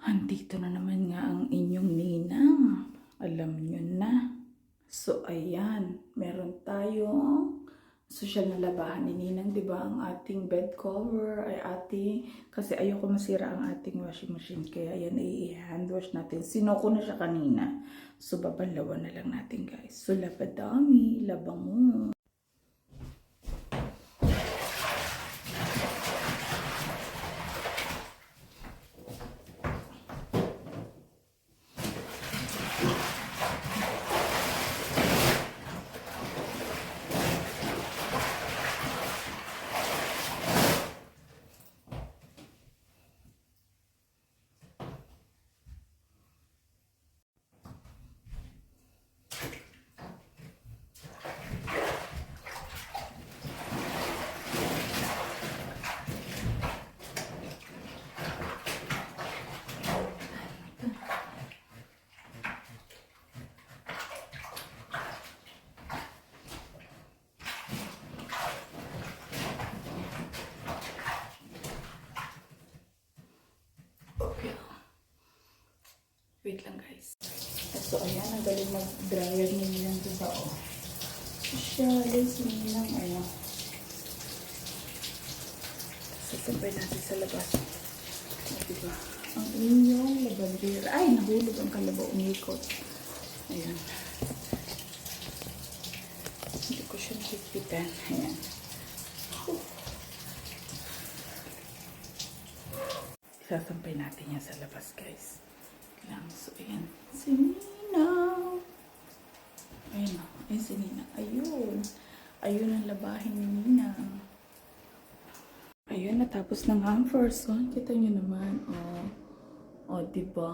Andito na naman nga ang inyong ninang. Alam nyo na. So, ayan. Meron tayong social na labahan ni Ninang, di ba? Ang ating bed cover ay ating, kasi ayoko masira ang ating washing machine. Kaya yan ay i-hand wash natin. Sinoko na siya kanina. So, babalawan na lang natin, guys. So, labadami. Labang mo. Wait lang, guys. So, ayan, ang galing mag-dryer ni Ninang, diba, oh. Siya, si Ninang, ano. Sasabay natin sa labas. Oh, diba? Ang inyong labandera. Ay, nahulog ang kalabaw, umikot. Ayan. Hindi ko siya nakikita. Ayan. Sasampay natin yan sa labas, guys. So, ayan. Si Ninang. Ayun o. Ayun si Ninang. Ayun. Ayun ang labahin ni Ninang. Ayun, natapos na nga ang first one. Kita nyo naman. O, diba?